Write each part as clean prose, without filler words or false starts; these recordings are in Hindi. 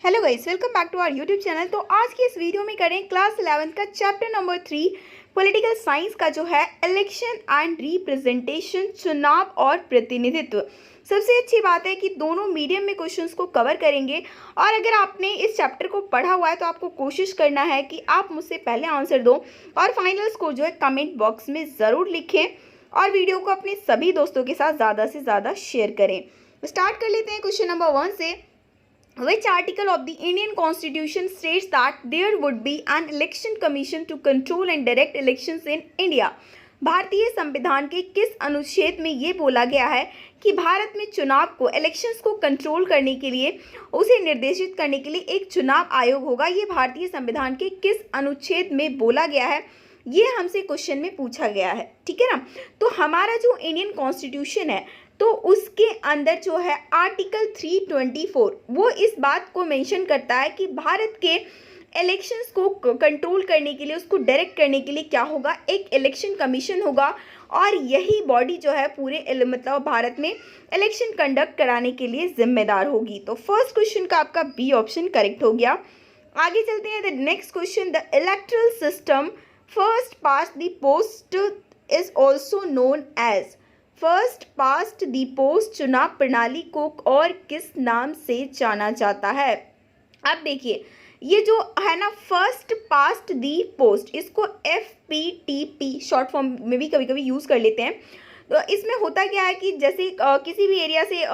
Hello guys, welcome back to our YouTube channel. तो आज की इस वीडियो में करें क्लास 11th का चैप्टर नंबर 3 पॉलिटिकल साइंस का जो है इलेक्शन एंड रिप्रेजेंटेशन, चुनाव और प्रतिनिधित्व। सबसे अच्छी बात है कि दोनों मीडियम में क्वेश्चंस को कवर करेंगे और अगर आपने इस चैप्टर को पढ़ा हुआ है तो आपको कोशिश करना है कि आप मुझसे पहले आंसर दो और फाइनल स्कोर जो है कमेंट बॉक्स में ज़रूर लिखें और वीडियो को अपने सभी दोस्तों के साथ ज़्यादा से ज़्यादा शेयर करें। स्टार्ट कर लेते हैं क्वेश्चन नंबर 1 से। Which article of the Indian Constitution states that there would be an election commission to control and direct elections in India? भारतीय संविधान के किस अनुच्छेद में ये बोला गया है कि भारत में चुनाव को, इलेक्शंस को कंट्रोल करने के लिए, उसे निर्देशित करने के लिए एक चुनाव आयोग होगा? ये भारतीय संविधान के किस अनुच्छेद में बोला गया है, ये हमसे क्वेश्चन में पूछा गया है। ठीक है ना। तो हमारा जो इंडियन कॉन्स्टिट्यूशन है तो उसके अंदर जो है आर्टिकल 324 वो इस बात को मेंशन करता है कि भारत के इलेक्शंस को कंट्रोल करने के लिए, उसको डायरेक्ट करने के लिए क्या होगा, एक इलेक्शन कमीशन होगा और यही बॉडी जो है पूरे मतलब भारत में इलेक्शन कंडक्ट कराने के लिए जिम्मेदार होगी। तो फर्स्ट क्वेश्चन का आपका बी ऑप्शन करेक्ट हो गया। आगे चलते हैं। The next question, the electoral system first past the post is also known as. First past the post चुनाव प्रणाली को और किस नाम से जाना जाता है? अब देखिए, ये जो है ना फर्स्ट पास्ट दी पोस्ट, इसको FPTP शॉर्ट फॉर्म में भी कभी कभी यूज़ कर लेते हैं। तो इसमें होता क्या है कि जैसे किसी भी एरिया से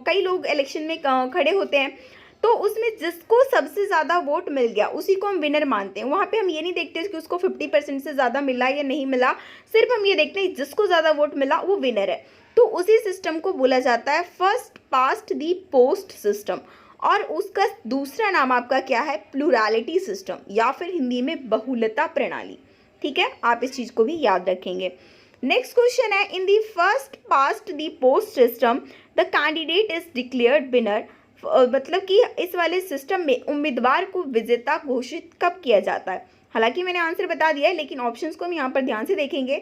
कई लोग इलेक्शन में खड़े होते हैं, तो उसमें जिसको सबसे ज़्यादा वोट मिल गया उसी को हम विनर मानते हैं। वहाँ पे हम ये नहीं देखते कि उसको 50% से ज़्यादा मिला या नहीं मिला, सिर्फ हम ये देखते हैं जिसको ज़्यादा वोट मिला वो विनर है। तो उसी सिस्टम को बोला जाता है first past the post system और उसका दूसरा नाम आपका क्या है, प्लूरैलिटी सिस्टम या फिर हिंदी में बहुलता प्रणाली। ठीक है, आप इस चीज़ को भी याद रखेंगे। नेक्स्ट क्वेश्चन है, in the first past the post system the candidate is declared winner. मतलब कि इस वाले सिस्टम में उम्मीदवार को विजेता घोषित कब किया जाता है? हालांकि मैंने आंसर बता दिया है लेकिन ऑप्शंस को हम यहाँ पर ध्यान से देखेंगे।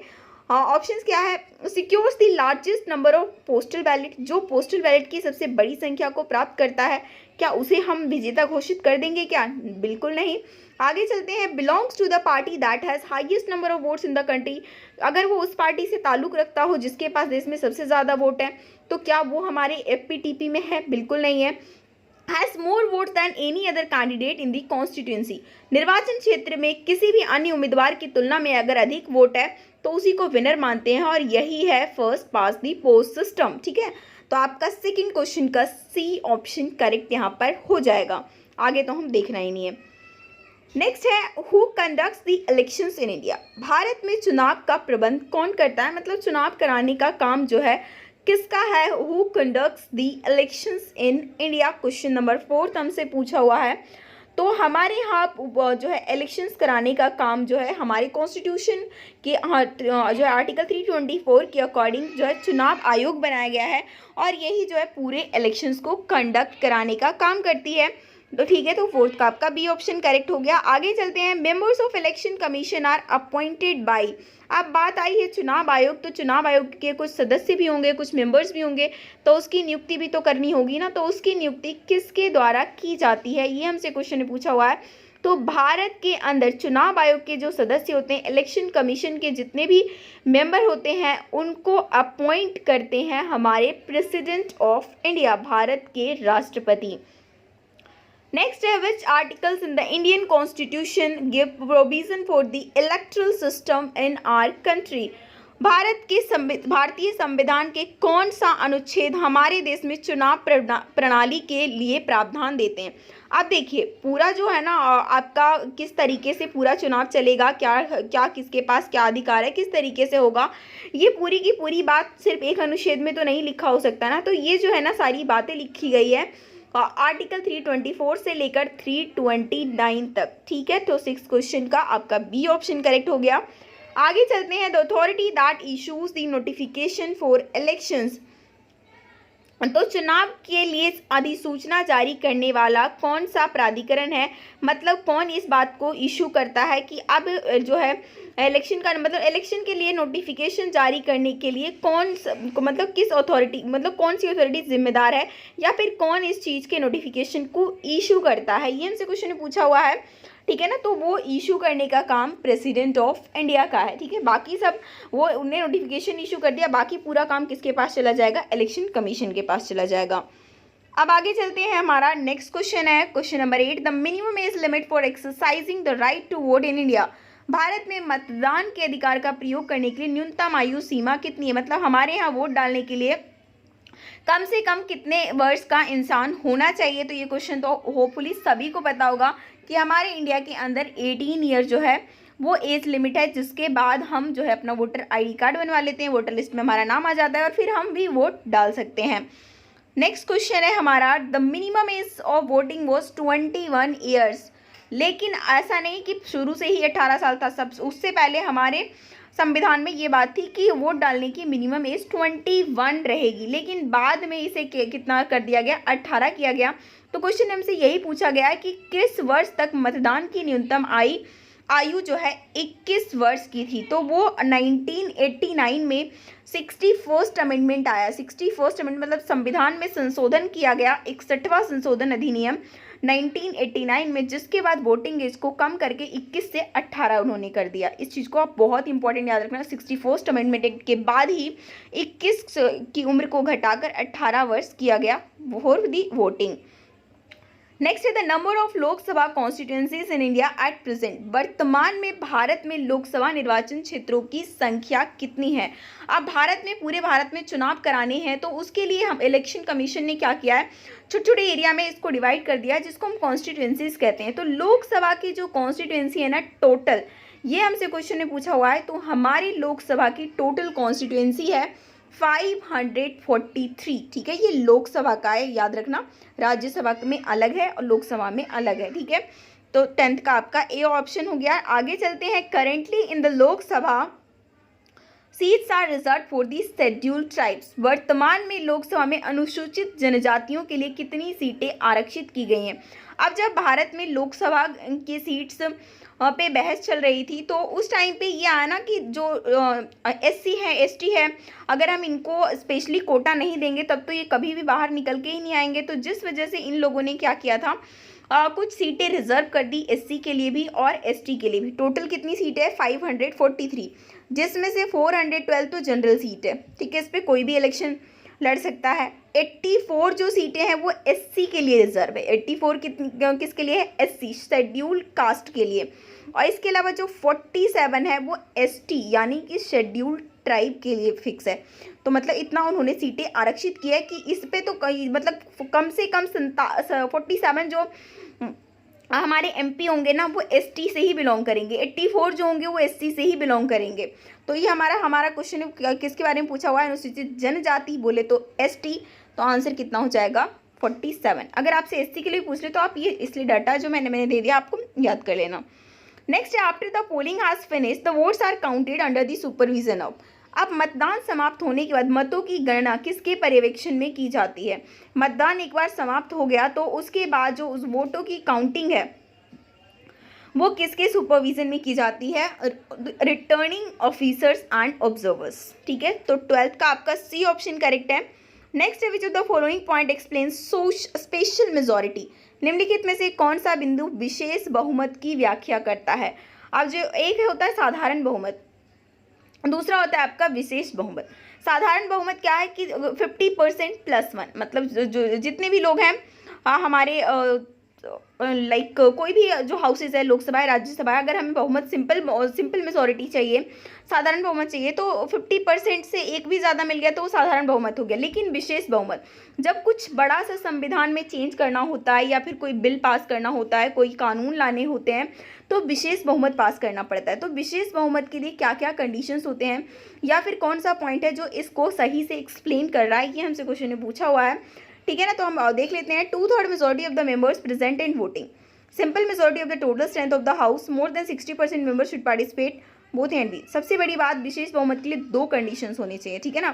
ऑप्शंस क्या है? Secures the largest number of postal ballot, जो पोस्टल बैलेट की सबसे बड़ी संख्या को प्राप्त करता है, क्या उसे हम विजेता घोषित कर देंगे क्या? बिल्कुल नहीं। आगे चलते हैं। Belongs to the party that has highest number of votes in the country. अगर वो उस पार्टी से ताल्लुक़ रखता हो जिसके पास देश में सबसे ज़्यादा वोट है, तो क्या वो हमारे FPTP में है? बिल्कुल नहीं है। Has more vote than any other candidate in the constituency. निर्वाचन क्षेत्र में किसी भी अन्य उम्मीदवार की तुलना में अगर अधिक वोट है तो उसी को विनर मानते हैं और यही है फर्स्ट पास दी पोस्ट सिस्टम। ठीक है, तो आपका सेकंड क्वेश्चन का सी ऑप्शन करेक्ट यहाँ पर हो जाएगा। आगे तो हम देखना ही नहीं है। नेक्स्ट है, who conducts the elections in India. भारत में चुनाव का प्रबंध कौन करता है, मतलब चुनाव कराने का काम जो है किसका है? Who conducts the elections in India. Question number 4 हमसे पूछा हुआ है। तो हमारे यहाँ जो है इलेक्शंस कराने का काम जो है हमारे कॉन्स्टिट्यूशन के जो है आर्टिकल 324 के अकॉर्डिंग जो है चुनाव आयोग बनाया गया है और यही जो है पूरे इलेक्शंस को कंडक्ट कराने का काम करती है। तो ठीक है, तो फोर्थ का आपका बी ऑप्शन करेक्ट हो गया। आगे चलते हैं। Members of election commission are appointed by. अब बात आई है चुनाव आयोग, तो चुनाव आयोग के कुछ सदस्य भी होंगे, कुछ मेंबर्स भी होंगे, तो उसकी नियुक्ति भी तो करनी होगी ना। तो उसकी नियुक्ति किसके द्वारा की जाती है, ये हमसे क्वेश्चन में पूछा हुआ है। तो भारत के अंदर चुनाव आयोग के जो सदस्य होते हैं, इलेक्शन कमीशन के जितने भी मेंबर होते हैं, उनको अपॉइंट करते हैं हमारे प्रेसिडेंट ऑफ इंडिया, भारत के राष्ट्रपति। नेक्स्ट है, which articles in the Indian constitution give provision for the electoral system in our country. भारतीय संविधान के कौन सा अनुच्छेद हमारे देश में चुनाव प्रणाली के लिए प्रावधान देते हैं? अब देखिए, पूरा जो है ना आपका किस तरीके से पूरा चुनाव चलेगा, क्या किसके पास क्या अधिकार है, किस तरीके से होगा, ये पूरी की पूरी बात सिर्फ एक अनुच्छेद में तो नहीं लिखा हो सकता ना। तो ये जो है ना सारी बातें लिखी गई है आर्टिकल 324 से लेकर 329 तक। ठीक है, तो 6 क्वेश्चन का आपका बी ऑप्शन करेक्ट हो गया। आगे चलते हैं। The authority that issues the notification for elections तो चुनाव के लिए अधिसूचना जारी करने वाला कौन सा प्राधिकरण है, मतलब कौन इस बात को इशू करता है कि अब जो है इलेक्शन का, मतलब इलेक्शन के लिए नोटिफिकेशन जारी करने के लिए मतलब किस अथॉरिटी, मतलब कौन सी अथॉरिटी जिम्मेदार है, या फिर कौन इस चीज़ के नोटिफिकेशन को इशू करता है, ये हमसे क्वेश्चन पूछा हुआ है। ठीक है ना, तो वो इशू करने का काम प्रेसिडेंट ऑफ इंडिया का है। ठीक है, बाकी सब वो उन्हें नोटिफिकेशन इशू कर दिया, बाकी पूरा काम किसके पास चला जाएगा, इलेक्शन कमीशन के पास चला जाएगा। अब आगे चलते हैं, हमारा नेक्स्ट क्वेश्चन है question number 8, the minimum age limit for exercising the right to vote in India. भारत में मतदान के अधिकार का प्रयोग करने के लिए न्यूनतम आयु सीमा कितनी है, मतलब हमारे यहाँ वोट डालने के लिए कम से कम कितने वर्ष का इंसान होना चाहिए। तो ये क्वेश्चन तो होपफुली सभी को पता होगा कि हमारे इंडिया के अंदर 18 ईयर जो है वो एज लिमिट है, जिसके बाद हम जो है अपना वोटर आईडी कार्ड बनवा लेते हैं, वोटर लिस्ट में हमारा नाम आ जाता है और फिर हम भी वोट डाल सकते हैं। नेक्स्ट क्वेश्चन है हमारा, the minimum as of voting was 21 years. लेकिन ऐसा नहीं कि शुरू से ही 18 साल था, सब उससे पहले हमारे संविधान में ये बात थी कि वोट डालने की मिनिमम एज 21 रहेगी, लेकिन बाद में इसे कितना कर दिया गया, 18 किया गया। तो क्वेश्चन हमसे यही पूछा गया है कि किस वर्ष तक मतदान की न्यूनतम आयु जो है 21 वर्ष की थी। तो वो 1989 में 61st अमेंडमेंट आया। 61st अमेंडमेंट मतलब संविधान में संशोधन किया गया, 61वां संशोधन अधिनियम 1989 में, जिसके बाद वोटिंग एज को कम करके 21 से 18 उन्होंने कर दिया। इस चीज़ को आप बहुत इंपॉर्टेंट याद रखना, 61st अमेंडमेंट एक्ट के बाद ही 21 की उम्र को घटाकर 18 वर्ष किया गया फॉर दी वोटिंग। नेक्स्ट है the number of Lok Sabha constituencies in India at present. वर्तमान में भारत में लोकसभा निर्वाचन क्षेत्रों की संख्या कितनी है। अब भारत में, पूरे भारत में चुनाव कराने हैं, तो उसके लिए हम इलेक्शन कमीशन ने क्या किया है, छोटे छोटे एरिया में इसको डिवाइड कर दिया है, जिसको हम कॉन्स्टिट्यूंसीज कहते हैं। तो लोकसभा की जो कॉन्स्टिट्यूंसी है ना टोटल, ये हमसे क्वेश्चन में पूछा हुआ है, तो हमारी लोकसभा की टोटल कॉन्स्टिट्यूंसी है 543। ठीक है, ये लोकसभा का है, याद रखना, राज्यसभा में अलग है और लोकसभा में अलग है। ठीक है, तो 10th का आपका ए ऑप्शन हो गया। आगे चलते हैं, currently in the Lok Sabha seats are reserved for the scheduled tribes. वर्तमान में लोकसभा में अनुसूचित जनजातियों के लिए कितनी सीटें आरक्षित की गई हैं। अब जब भारत में लोकसभा की सीट्स पे बहस चल रही थी, तो उस टाइम पे ये आया ना कि जो एससी है, एसटी है, अगर हम इनको स्पेशली कोटा नहीं देंगे तब तो ये कभी भी बाहर निकल के ही नहीं आएंगे। तो जिस वजह से इन लोगों ने क्या किया था, कुछ सीटें रिजर्व कर दी एससी के लिए भी और एसटी के लिए भी। टोटल कितनी सीटें है, 543, जिसमें से 412 तो जनरल सीट है। ठीक है, इस पर कोई भी इलेक्शन लड़ सकता है। 84 जो सीटें हैं वो एससी के लिए रिजर्व है। 84 किसके लिए है, एससी शेड्यूल्ड कास्ट के लिए। और इसके अलावा जो 47 है वो एसटी यानी कि शेड्यूल्ड ट्राइब के लिए फिक्स है। तो मतलब इतना उन्होंने सीटें आरक्षित किया है कि इस पे तो मतलब कम से कम 47 जो हमारे एमपी होंगे ना वो एसटी से ही बिलोंग करेंगे, 84 जो होंगे वो एससी से ही बिलोंग करेंगे। तो ये हमारा क्वेश्चन किसके बारे में पूछा हुआ है, अनुसूचित जनजाति बोले तो एसटी, तो आंसर कितना हो जाएगा 47। अगर आपसे एससी के लिए पूछ ले तो आप ये इसलिए डाटा जो मैंने दे दिया आपको याद कर लेना। Next, after the polling has finished the votes are counted under the supervision of. अब मतदान समाप्त होने के बाद मतों की गणना किसके पर्यवेक्षण में की जाती है। मतदान एक बार समाप्त हो गया तो उसके बाद जो उस वोटों की काउंटिंग है वो किसके सुपरविजन में की जाती है, रिटर्निंग ऑफिसर्स एंड ऑब्जर्वर्स। ठीक है, तो 12th का आपका सी ऑप्शन करेक्ट है। नेक्स्ट है, विच of the following point explain special majority. निम्नलिखित में से कौन सा बिंदु विशेष बहुमत की व्याख्या करता है। अब जो एक होता है साधारण बहुमत, दूसरा होता है आपका विशेष बहुमत। साधारण बहुमत क्या है कि 50% + 1, मतलब जो जितने भी लोग हैं हमारे लाइक कोई भी जो हाउसेज है, लोकसभा है, राज्यसभा है, अगर हमें बहुमत सिंपल मेजोरिटी चाहिए, साधारण बहुमत चाहिए, तो 50% से एक भी ज़्यादा मिल गया तो वो साधारण बहुमत हो गया। लेकिन विशेष बहुमत, जब कुछ बड़ा सा संविधान में चेंज करना होता है या फिर कोई बिल पास करना होता है, कोई कानून लाने होते हैं, तो विशेष बहुमत पास करना पड़ता है। तो विशेष बहुमत के लिए क्या क्या कंडीशंस होते हैं या फिर कौन सा पॉइंट है जो इसको सही से एक्सप्लेन कर रहा है, ये हमसे क्वेश्चन में पूछा हुआ है। ठीक है ना, तो हम देख लेते हैं। 2/3 majority of the members present and voting, simple majority of the total strength of the house, more than 60% members should participate both and be. सबसे बड़ी बात, विशेष बहुमत के लिए 2 कंडीशंस होनी चाहिए। ठीक है ना,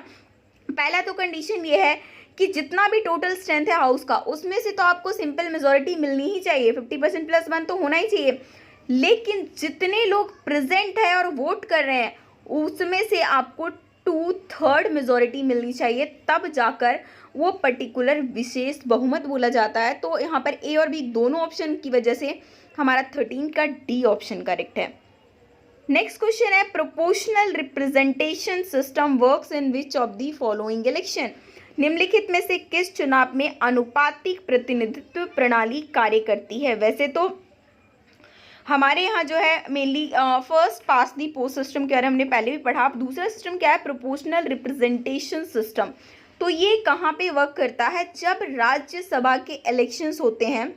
पहला तो कंडीशन ये है कि जितना भी टोटल स्ट्रेंथ है हाउस का उसमें से तो आपको सिंपल मेजॉरिटी मिलनी ही चाहिए, 50% प्लस 1 तो होना ही चाहिए। लेकिन जितने लोग प्रेजेंट है और वोट कर रहे हैं उसमें से आपको 2/3 मेजॉरिटी मिलनी चाहिए, तब जाकर वो पर्टिकुलर विशेष बहुमत बोला जाता है। तो यहाँ पर ए और बी दोनों ऑप्शन की वजह से हमारा 13 का डी ऑप्शन करेक्ट है। नेक्स्ट क्वेश्चन है, proportional representation system works in which of the following election. निम्नलिखित में से किस चुनाव में अनुपातिक प्रतिनिधित्व प्रणाली कार्य करती है। वैसे तो हमारे यहाँ जो है मेनली फर्स्ट पास दी पोस्ट सिस्टम के बारे में हमने पहले भी पढ़ा। अब दूसरा सिस्टम क्या है, प्रोपोर्शनल रिप्रेजेंटेशन सिस्टम। तो ये कहाँ पे वर्क करता है, जब राज्यसभा के इलेक्शंस होते हैं,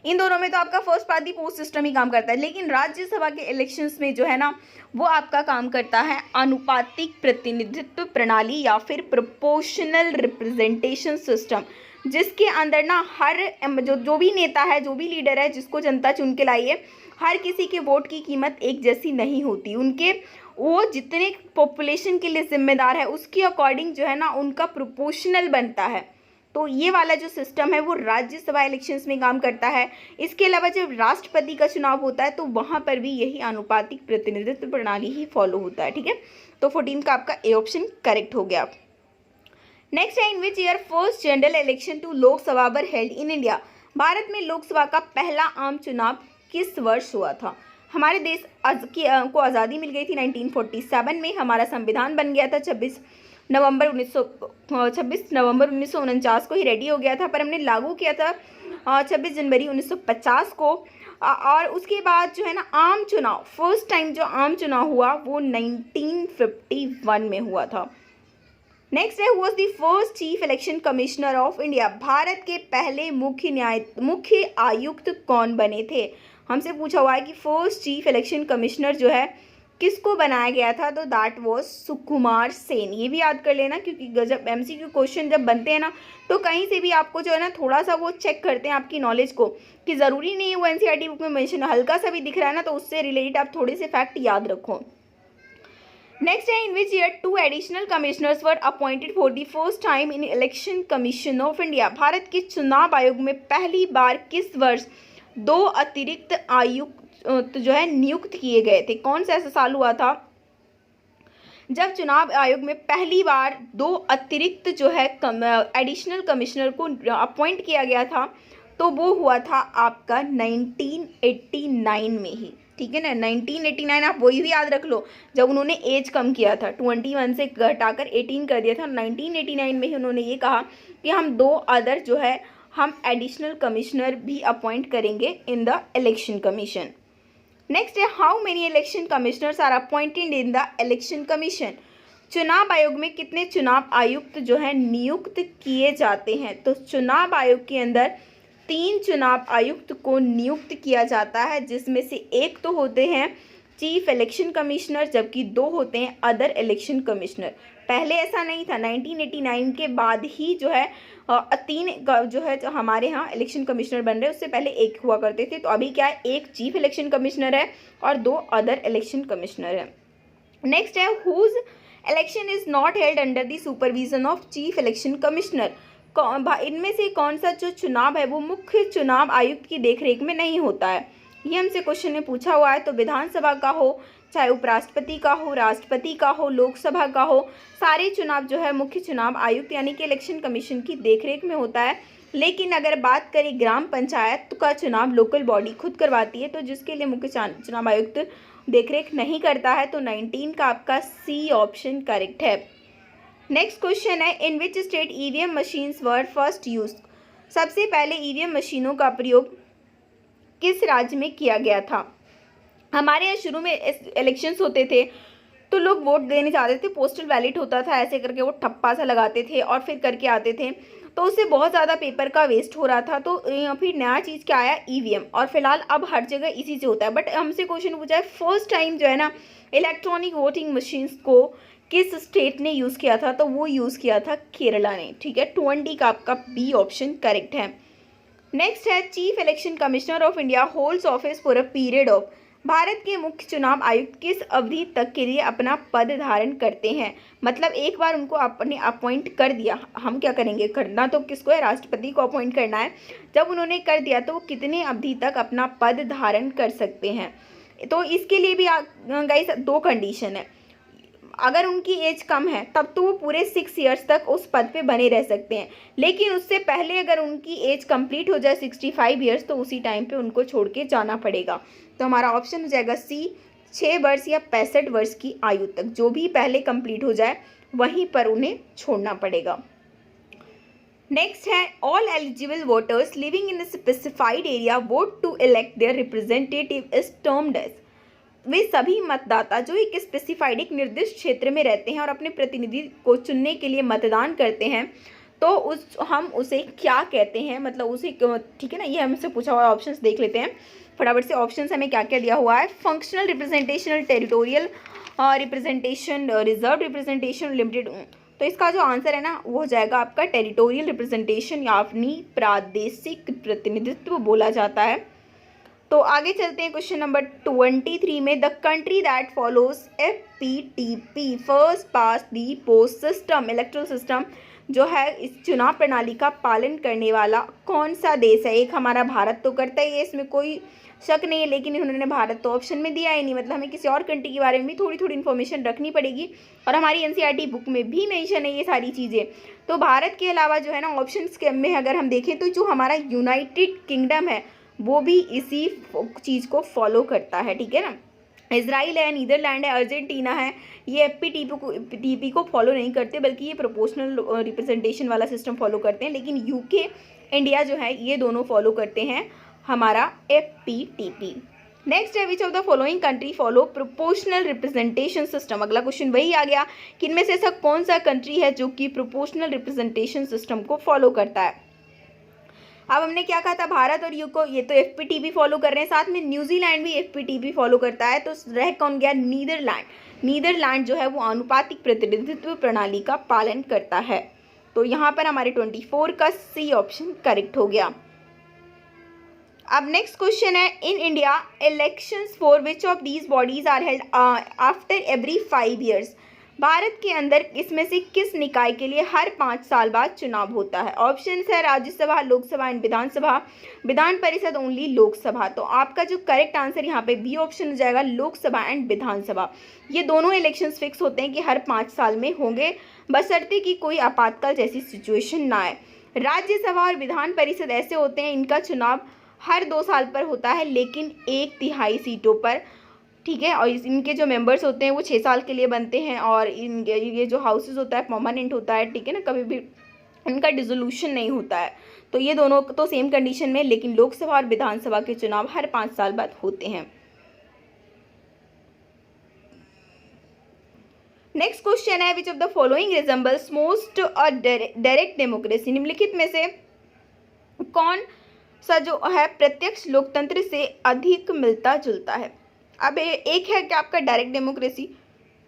इन दोनों में तो आपका फर्स्ट पास दी पोस्ट सिस्टम ही काम करता है, लेकिन राज्यसभा के इलेक्शंस में जो है ना वो आपका काम करता है अनुपातिक प्रतिनिधित्व प्रणाली या फिर प्रोपोर्शनल रिप्रेजेंटेशन सिस्टम, जिसके अंदर ना हर जो भी नेता है, जो भी लीडर है, जिसको जनता चुन के लाई है, हर किसी के वोट की कीमत एक जैसी नहीं होती। उनके वो जितने पॉपुलेशन के लिए जिम्मेदार है उसके अकॉर्डिंग जो है ना उनका प्रोपोर्शनल बनता है। तो ये वाला जो सिस्टम है वो राज्यसभा इलेक्शंस में काम करता है। इसके अलावा जब राष्ट्रपति का चुनाव होता है तो वहाँ पर भी यही अनुपातिक प्रतिनिधित्व प्रणाली ही फॉलो होता है। ठीक है, तो 14 का आपका ए ऑप्शन करेक्ट हो गया। नेक्स्ट है, in which year first general election to Lok Sabha were held in India. भारत में लोकसभा का पहला आम चुनाव किस वर्ष हुआ था। हमारे देश को आज़ादी मिल गई थी 1947 में। हमारा संविधान बन गया था 26 नवंबर 1949 को ही रेडी हो गया था, पर हमने लागू किया था 26 जनवरी 1950 को। और उसके बाद जो है ना आम चुनाव, फर्स्ट टाइम जो आम चुनाव हुआ वो 1951 में हुआ था। नेक्स्ट है, who was the first chief election commissioner of India. भारत के पहले मुख्य आयुक्त कौन बने थे। हमसे पूछा हुआ है कि फर्स्ट चीफ इलेक्शन कमिश्नर जो है किसको बनाया गया था, तो दैट वाज सुकुमार सेन। ये भी याद कर लेना, क्योंकि जब एमसीक्यू क्वेश्चन जब बनते हैं ना तो कहीं से भी आपको जो है ना थोड़ा सा वो चेक करते हैं आपकी नॉलेज को, कि ज़रूरी नहीं है वो एनसीईआरटी बुक में मेंशन हल्का सा भी दिख रहा है ना तो उससे रिलेटेड आप थोड़े से फैक्ट याद रखो। नेक्स्ट है, in which year 2 additional commissioners were appointed for the first time in election commission of India. भारत के चुनाव आयोग में पहली बार किस वर्ष 2 अतिरिक्त आयुक्त तो जो है नियुक्त किए गए थे। कौन सा ऐसा साल हुआ था जब चुनाव आयोग में पहली बार 2 अतिरिक्त जो है एडिशनल कमिश्नर को अपॉइंट किया गया था, तो वो हुआ था आपका 1989 में ही। ठीक है ना, 1989 आप वही भी याद रख लो जब उन्होंने एज कम किया था, 21 से घटाकर 18 कर दिया था। 1989 में ही उन्होंने ये कहा कि हम 2 अदर जो है हम एडिशनल कमिश्नर भी अपॉइंट करेंगे in the election commission. Next है, how many election commissioners are appointed in the election commission. चुनाव आयोग में कितने चुनाव आयुक्त जो है नियुक्त किए जाते हैं। तो चुनाव आयोग के अंदर 3 चुनाव आयुक्त को नियुक्त किया जाता है, जिसमें से एक तो होते हैं चीफ इलेक्शन कमिश्नर, जबकि 2 होते हैं अदर इलेक्शन कमिश्नर। पहले ऐसा नहीं था, 1989 के बाद ही जो है 3 जो है जो हमारे यहाँ इलेक्शन कमिश्नर बन रहे हैं, उससे पहले 1 हुआ करते थे। तो अभी क्या है, 1 चीफ इलेक्शन कमिश्नर है और 2 अदर इलेक्शन कमिश्नर है। नेक्स्ट है, whose election is not held under the supervision of chief election commissioner. इनमें से कौन सा जो चुनाव है वो मुख्य चुनाव आयुक्त की देखरेख में नहीं होता है। ये हमसे क्वेश्चन में पूछा हुआ है। तो विधानसभा का हो, चाहे उपराष्ट्रपति का हो, राष्ट्रपति का हो, लोकसभा का हो, सारे चुनाव जो है मुख्य चुनाव आयुक्त यानी कि इलेक्शन कमीशन की देखरेख में होता है। लेकिन अगर बात करें ग्राम पंचायत का चुनाव लोकल बॉडी खुद करवाती है, तो जिसके लिए मुख्य चुनाव आयुक्त देखरेख नहीं करता है। तो 19 का आपका सी ऑप्शन करेक्ट है। नेक्स्ट क्वेश्चन है, in which state EVM machines were first use. सबसे पहले ईवीएम मशीनों का प्रयोग किस राज्य में किया गया था। हमारे यहाँ शुरू में इलेक्शंस होते थे तो लोग वोट देने जाते थे, पोस्टल बैलेट होता था, ऐसे करके वो ठप्पा सा लगाते थे और फिर करके आते थे, तो उससे बहुत ज़्यादा पेपर का वेस्ट हो रहा था। तो फिर नया चीज़ क्या आया, ईवीएम, और फिलहाल अब हर जगह इसी से होता है। बट हमसे क्वेश्चन पूछा है फर्स्ट टाइम जो है ना इलेक्ट्रॉनिक वोटिंग मशीन्स को किस स्टेट ने यूज़ किया था, तो वो यूज़ किया था केरला ने। ठीक है, 20 का आपका बी ऑप्शन करेक्ट है। नेक्स्ट है, chief election commissioner of India holds office for a period of. Bharat के मुख्य चुनाव आयुक्त किस अवधि तक के लिए अपना पद धारण करते हैं? मतलब एक बार उनको आपने अपॉइंट कर दिया, हम क्या करेंगे, करना तो किसको है, राष्ट्रपति को अपॉइंट करना है। जब उन्होंने कर दिया तो वो कितने अवधि तक अपना पद धारण कर सकते हैं? तो इसके लिए भी गाइस 2 कंडीशन है। अगर उनकी एज कम है तब तो वो पूरे 6 ईयर्स तक उस पद पे बने रह सकते हैं, लेकिन उससे पहले अगर उनकी एज कंप्लीट हो जाए 65 ईयर्स तो उसी टाइम पे उनको छोड़ के जाना पड़ेगा। तो हमारा ऑप्शन हो जाएगा सी, 6 वर्ष या 65 वर्ष की आयु तक, जो भी पहले कंप्लीट हो जाए वहीं पर उन्हें छोड़ना पड़ेगा। नेक्स्ट है, all eligible voters living in specified area vote to elect their representative is termed as. वे सभी मतदाता जो एक स्पेसिफाइड एक निर्दिष्ट क्षेत्र में रहते हैं और अपने प्रतिनिधि को चुनने के लिए मतदान करते हैं, तो हम उसे क्या कहते हैं, मतलब उसे, ठीक है ना, ये हमसे पूछा हुआ ऑप्शंस देख लेते हैं फटाफट से। ऑप्शंस हमें क्या क्या दिया हुआ है, functional representation, territorial representation, reserve representation, limited. तो इसका जो आंसर है ना वो हो जाएगा आपका टेरिटोरियल रिप्रेजेंटेशन या अपनी प्रादेशिक प्रतिनिधित्व बोला जाता है। तो आगे चलते हैं क्वेश्चन नंबर 23 में, the country that follows FPTP first past the post system electoral system जो है इस चुनाव प्रणाली का पालन करने वाला कौन सा देश है? एक हमारा भारत तो करता ही है, इसमें कोई शक नहीं है, लेकिन इन्होंने भारत तो ऑप्शन में दिया ही नहीं, मतलब हमें किसी और कंट्री के बारे में भी थोड़ी थोड़ी इन्फॉर्मेशन रखनी पड़ेगी और हमारी NCERT बुक में भी मेंशन है ये सारी चीज़ें। तो भारत के अलावा जो है ना ऑप्शंस के में अगर हम देखें तो जो हमारा यूनाइटेड किंगडम है वो भी इसी चीज़ को फॉलो करता है, ठीक है ना। इजराइल है, नीदरलैंड है, अर्जेंटीना है, ये FPTP को फॉलो नहीं करते बल्कि ये प्रोपोर्शनल रिप्रेजेंटेशन वाला सिस्टम फॉलो करते हैं, लेकिन UK, इंडिया जो है ये दोनों फॉलो करते हैं हमारा FPTP। नेक्स्ट है, विच of the following country follow proportional representation system. अगला क्वेश्चन वही आ गया कि इनमें से ऐसा कौन सा कंट्री है जो कि प्रोपोर्शनल रिप्रेजेंटेशन सिस्टम को फॉलो करता है। अब हमने क्या कहा था, भारत और यूको ये तो FPTP फॉलो कर रहे हैं, साथ में न्यूजीलैंड भी FPTP फॉलो करता है, तो रह कौन गया, नीदरलैंड। नीदरलैंड जो है वो आनुपातिक प्रतिनिधित्व प्रणाली का पालन करता है। तो यहाँ पर हमारे 24 का C ऑप्शन करेक्ट हो गया। अब नेक्स्ट क्वेश्चन है, in India elections for which of these bodies are held after every 5 years. भारत के अंदर इसमें से किस निकाय के लिए हर 5 साल बाद चुनाव होता है? ऑप्शंस है Rajya Sabha, Lok Sabha and Vidhan Sabha, Vidhan Parishad only Lok Sabha. तो आपका जो करेक्ट आंसर यहाँ पे बी ऑप्शन हो जाएगा, लोकसभा एंड विधानसभा। ये दोनों इलेक्शंस फिक्स होते हैं कि हर 5 साल में होंगे, बशर्ते कि कोई आपातकाल जैसी सिचुएशन ना आए। राज्यसभा और विधान परिषद ऐसे होते हैं, इनका चुनाव हर 2 साल पर होता है, लेकिन 1/3 सीटों पर, ठीक है। और इनके जो मेंबर्स होते हैं वो 6 साल के लिए बनते हैं और इनके ये जो हाउसेस होता है परमानेंट होता है, ठीक है ना, कभी भी इनका डिसोल्यूशन नहीं होता है। तो ये दोनों तो सेम कंडीशन में, लेकिन लोकसभा और विधानसभा के चुनाव हर 5 साल बाद होते हैं। नेक्स्ट क्वेश्चन है, विच of the following resembles most a direct democracy. निम्नलिखित में से कौन सा जो है प्रत्यक्ष लोकतंत्र से अधिक मिलता जुलता है? अब एक है कि आपका डायरेक्ट डेमोक्रेसी,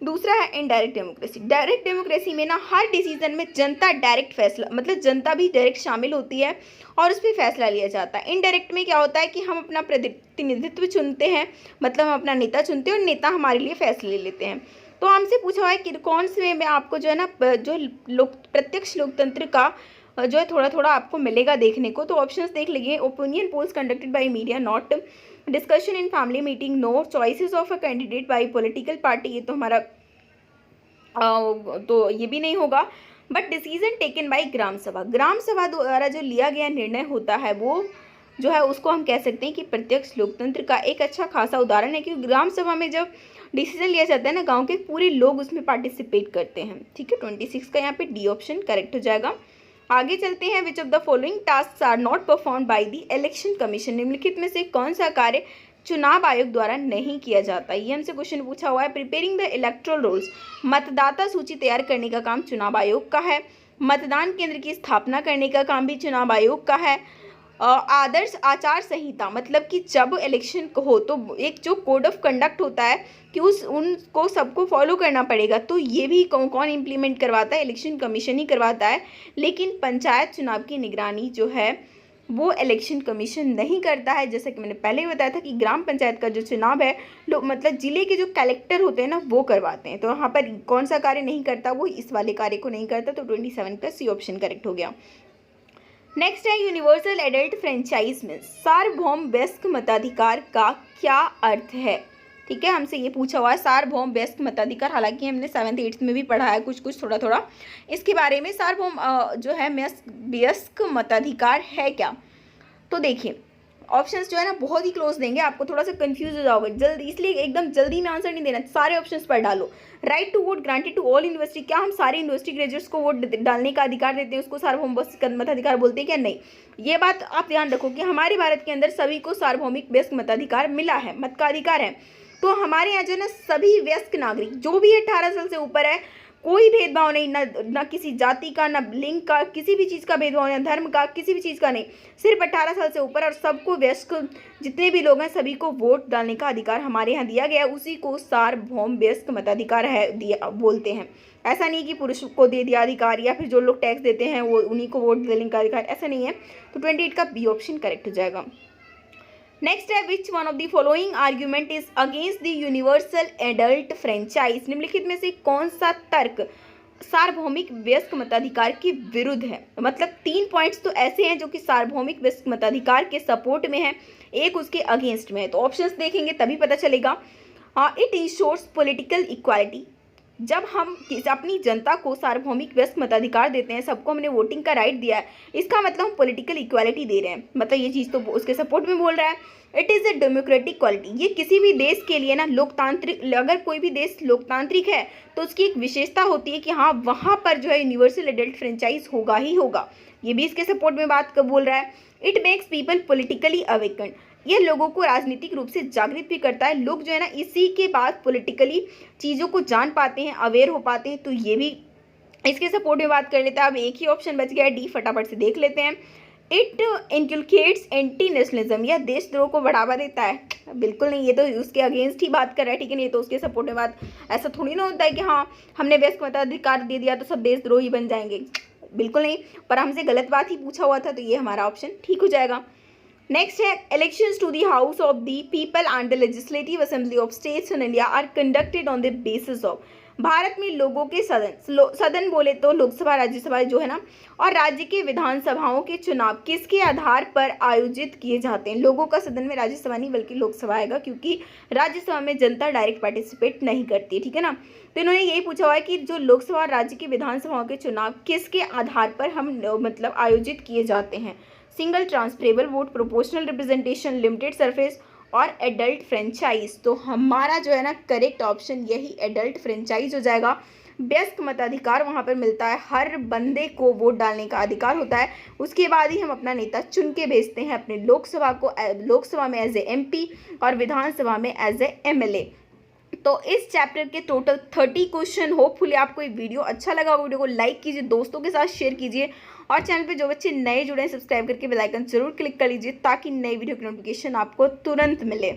दूसरा है इनडायरेक्ट डेमोक्रेसी। डायरेक्ट डेमोक्रेसी में ना हर डिसीजन में जनता डायरेक्ट फैसला, मतलब जनता भी डायरेक्ट शामिल होती है और उस पर फैसला लिया जाता है। इनडायरेक्ट में क्या होता है कि हम अपना प्रतिनिधित्व चुनते हैं, मतलब हम अपना नेता चुनते हैं और नेता हमारे लिए फैसले लेते हैं। तो हमसे पूछा हुआ है कि कौन से में आपको जो है ना जो प्रत्यक्ष लोकतंत्र का जो है थोड़ा थोड़ा आपको मिलेगा देखने को। तो ऑप्शंस देख लीजिए, opinion polls conducted by media, not discussion in family meeting, no choices of a candidate by political party, ये तो हमारा तो ये भी नहीं होगा, but decision taken by Gram Sabha. Gram सभा द्वारा जो लिया गया निर्णय होता है वो जो है उसको हम कह सकते हैं कि प्रत्यक्ष लोकतंत्र का एक अच्छा खासा उदाहरण है, क्योंकि ग्राम सभा में जब डिसीजन लिया जाता है ना, गांव के पूरे लोग उसमें पार्टिसिपेट करते हैं, ठीक है। 26 का यहाँ पे डी ऑप्शन करेक्ट हो जाएगा। आगे चलते हैं, which of the following task are not perform by the election commission. निम्नलिखित में से कौन सा कार्य चुनाव आयोग द्वारा नहीं किया जाता? ये हमसे क्वेश्चन पूछा हुआ है। प्रिपेयरिंग द इलेक्टोरल रोल्स, मतदाता सूची तैयार करने का काम चुनाव आयोग का है। मतदान केंद्र की स्थापना करने का काम भी चुनाव आयोग का है। आदर्श आचार संहिता, मतलब कि जब इलेक्शन हो तो एक जो कोड ऑफ कंडक्ट होता है कि उनको सबको फॉलो करना पड़ेगा, तो ये भी कौन इम्प्लीमेंट करवाता है? इलेक्शन कमीशन ही करवाता है। लेकिन पंचायत चुनाव की निगरानी जो है वो इलेक्शन कमीशन नहीं करता है। जैसा कि मैंने पहले ही बताया था कि ग्राम पंचायत का जो चुनाव है मतलब जिले के जो कलेक्टर होते हैं ना वो करवाते हैं। तो यहाँ पर कौन सा कार्य नहीं करता, वो इस वाले कार्य को नहीं करता। तो 27 का सी ऑप्शन करेक्ट हो गया। नेक्स्ट है यूनिवर्सल एडल्ट फ्रेंचाइज में सार्वभौम वयस्क मताधिकार का क्या अर्थ है। ठीक है, हमसे ये पूछा हुआ है सार्वभौम वयस्क मताधिकार। हालांकि हमने 7th 8th में भी पढ़ा है कुछ थोड़ा थोड़ा इसके बारे में। सार्वभौम जो है वयस्क मताधिकार है क्या। तो देखिए ऑप्शंस जो है ना बहुत ही क्लोज देंगे, आपको थोड़ा सा कंफ्यूज हो जाओगे जल्दी, इसलिए एकदम जल्दी में आंसर नहीं देना, सारे ऑप्शंस पर डालो। Right to vote granted to all university, क्या हम सारे यूनिवर्सिटी ग्रेजुएट्स को वोट डालने का अधिकार देते हैं, उसको सार्वभौम मताधिकार बोलते हैं क्या, नहीं। ये बात आप ध्यान रखो कि हमारे भारत के अंदर सभी को सार्वभौमिक वयस्क मताधिकार मिला है, मत का अधिकार है। तो हमारे यहाँ जो है ना सभी वयस्क नागरिक जो भी 18 साल से ऊपर है, कोई भेदभाव नहीं, ना किसी जाति का, ना लिंग का, किसी भी चीज़ का भेदभाव, ना धर्म का, किसी भी चीज़ का नहीं, सिर्फ 18 साल से ऊपर और सबको वयस्क जितने भी लोग हैं सभी को वोट डालने का अधिकार हमारे यहाँ दिया गया है। उसी को सार्वभौम वयस्क मताधिकार है दिया बोलते हैं। ऐसा नहीं कि पुरुष को दे दिया अधिकार या फिर जो लोग टैक्स देते हैं वो उन्हीं को वोट देने का अधिकार, ऐसा नहीं है। तो 28 का बी ऑप्शन करेक्ट हो जाएगा। नेक्स्ट है which one of the following argument is against the universal adult franchise, निम्नलिखित में से कौन सा तर्क सार्वभौमिक वयस्क मताधिकार के विरुद्ध है। मतलब 3 पॉइंट्स तो ऐसे हैं जो कि सार्वभौमिक वयस्क मताधिकार के सपोर्ट में है, एक उसके अगेंस्ट में है। तो ऑप्शंस देखेंगे तभी पता चलेगा। इट इंश्योर्स पॉलिटिकल इक्वालिटी, जब हम अपनी जनता को सार्वभौमिक वयस्क मताधिकार देते हैं, सबको हमने वोटिंग का राइट दिया है, इसका मतलब हम पॉलिटिकल इक्वालिटी दे रहे हैं, मतलब ये चीज़ तो उसके सपोर्ट में बोल रहा है। It is a democratic quality, ये किसी भी देश के लिए ना लोकतांत्रिक, अगर कोई भी देश लोकतांत्रिक है तो उसकी एक विशेषता होती है कि हाँ वहाँ पर जो है यूनिवर्सल एडल्ट फ्रेंचाइज होगा ही होगा, ये भी इसके सपोर्ट में बात बोल रहा है। It makes people politically awakened, ये लोगों को राजनीतिक रूप से जागृत भी करता है। लोग जो है ना इसी के बाद पॉलिटिकली चीज़ों को जान पाते हैं, अवेयर हो पाते हैं। तो ये भी इसके सपोर्ट में बात कर लेते हैं। अब एक ही ऑप्शन बच गया है डी, फटाफट से देख लेते हैं। इट इनकलकेट्स एंटी नेशनलिज्म, यह देशद्रोह को बढ़ावा देता है, बिल्कुल नहीं, ये तो उसके अगेंस्ट ही बात कर रहा है। ठीक है, नहीं तो उसके सपोर्ट में बात, ऐसा थोड़ी ना होता है कि हाँ हमने वयस्क मताधिकार दे दिया तो सब देशद्रोही बन जाएंगे, बिल्कुल नहीं। पर हमसे गलत बात ही पूछा हुआ था, तो ये हमारा ऑप्शन ठीक हो जाएगा। नेक्स्ट है elections to the house of the people and the legislative assembly of states in India are conducted on the basis of, भारत में लोगों के सदन बोले तो लोकसभा राज्यसभा जो है ना, और राज्य के विधानसभाओं के चुनाव किसके आधार पर आयोजित किए जाते हैं। लोगों का सदन में राज्यसभा नहीं बल्कि लोकसभा आएगा, क्योंकि राज्यसभा में जनता डायरेक्ट पार्टिसिपेट नहीं करती है। ठीक है ना, तो इन्होंने यही पूछा हुआ है कि जो लोकसभा और राज्य के विधानसभाओं के चुनाव किसके आधार पर हम मतलब आयोजित किए जाते हैं। Single transferable vote, proportional representation, limited surface और एडल्ट फ्रेंचाइज। तो हमारा जो है ना करेक्ट ऑप्शन यही एडल्ट फ्रेंचाइज हो जाएगा। वयस्क मताधिकार वहाँ पर मिलता है, हर बंदे को वोट डालने का अधिकार होता है, उसके बाद ही हम अपना नेता चुन के भेजते हैं अपने लोकसभा में एज ए MP और विधानसभा में एज ए MLA। तो इस चैप्टर के टोटल 30 क्वेश्चन। होपफुली आपको ये वीडियो अच्छा लगा, वीडियो को लाइक कीजिए, दोस्तों के साथ शेयर कीजिए और चैनल पे जो बच्चे नए जुड़े हैं सब्सक्राइब करके बेल आइकन जरूर क्लिक कर लीजिए ताकि नई वीडियो की नोटिफिकेशन आपको तुरंत मिले।